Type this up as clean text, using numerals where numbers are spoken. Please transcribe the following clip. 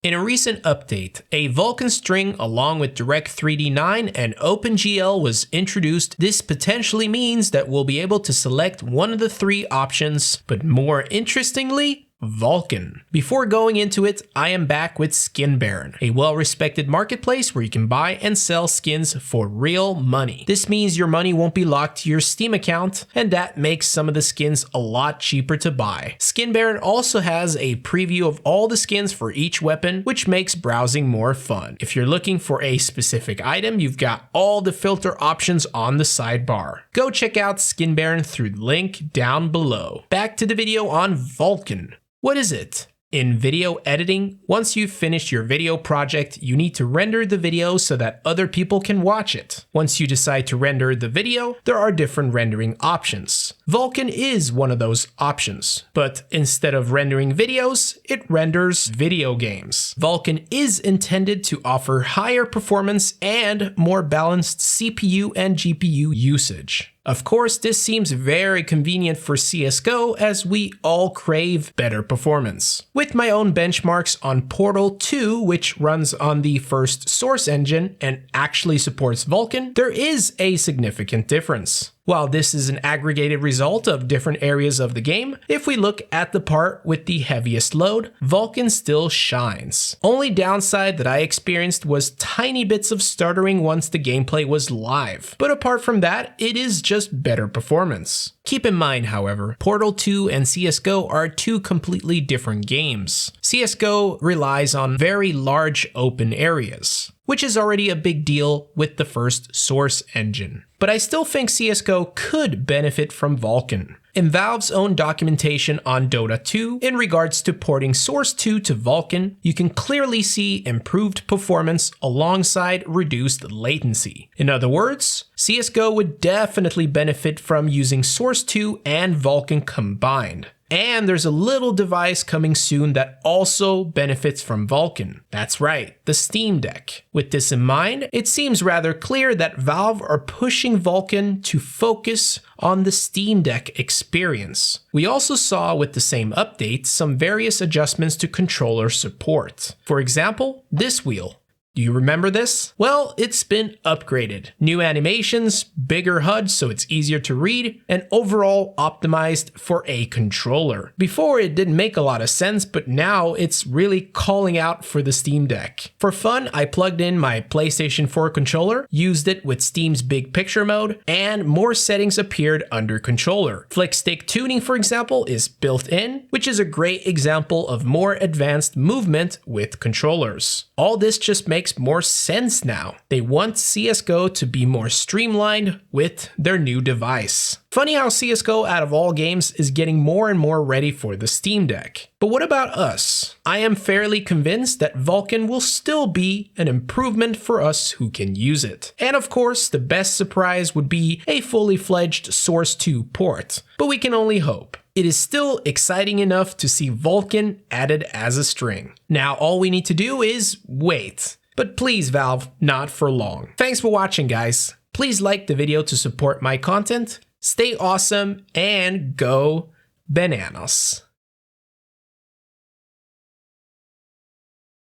In a recent update, a Vulkan String along with Direct3D 9 and OpenGL was introduced. This potentially means that we'll be able to select one of the three options, but more interestingly, Vulkan. Before going into it, I am back with Skin Baron, a well-respected marketplace where you can buy and sell skins for real money. This means your money won't be locked to your Steam account, and that makes some of the skins a lot cheaper to buy. Skin Baron also has a preview of all the skins for each weapon, which makes browsing more fun. If you're looking for a specific item, you've got all the filter options on the sidebar. Go check out Skin Baron through the link down below. Back to the video on Vulkan. What is it? In video editing, once you've finished your video project, you need to render the video so that other people can watch it. Once you decide to render the video, there are different rendering options. Vulkan is one of those options, but instead of rendering videos, it renders video games. Vulkan is intended to offer higher performance and more balanced CPU and GPU usage. Of course, this seems very convenient for CSGO as we all crave better performance. With my own benchmarks on Portal 2, which runs on the first source engine and actually supports Vulkan, there is a significant difference. While this is an aggregated result of different areas of the game, if we look at the part with the heaviest load, Vulkan still shines. Only downside that I experienced was tiny bits of stuttering once the gameplay was live, but apart from that, it is just better performance. Keep in mind, however, Portal 2 and CSGO are two completely different games. CSGO relies on very large open areas, which is already a big deal with the first source engine. But I still think CSGO could benefit from Vulkan. In Valve's own documentation on Dota 2, in regards to porting Source 2 to Vulkan, you can clearly see improved performance alongside reduced latency. In other words, CSGO would definitely benefit from using Source 2 and Vulkan combined. And there's a little device coming soon that also benefits from Vulkan. That's right, the Steam Deck. With this in mind, it seems rather clear that Valve are pushing Vulkan to focus on the Steam Deck experience. We also saw with the same update some various adjustments to controller support. For example, this wheel. Do you remember this? Well, it's been upgraded. New animations, bigger HUD so it's easier to read, and overall optimized for a controller. Before it didn't make a lot of sense, but now it's really calling out for the Steam Deck. For fun, I plugged in my PlayStation 4 controller, used it with Steam's big picture mode, and more settings appeared under controller. Flick stick tuning, for example, is built in, which is a great example of more advanced movement with controllers. All this just makes more sense now. They want CSGO to be more streamlined with their new device. Funny how CSGO out of all games is getting more and more ready for the Steam Deck. But what about us? I am fairly convinced that Vulkan will still be an improvement for us who can use it. And of course, the best surprise would be a fully fledged Source 2 port, but we can only hope. It is still exciting enough to see Vulkan added as a string. Now all we need to do is wait. But please Valve, not for long. Thanks for watching, guys. Please like the video to support my content. Stay awesome and go bananas.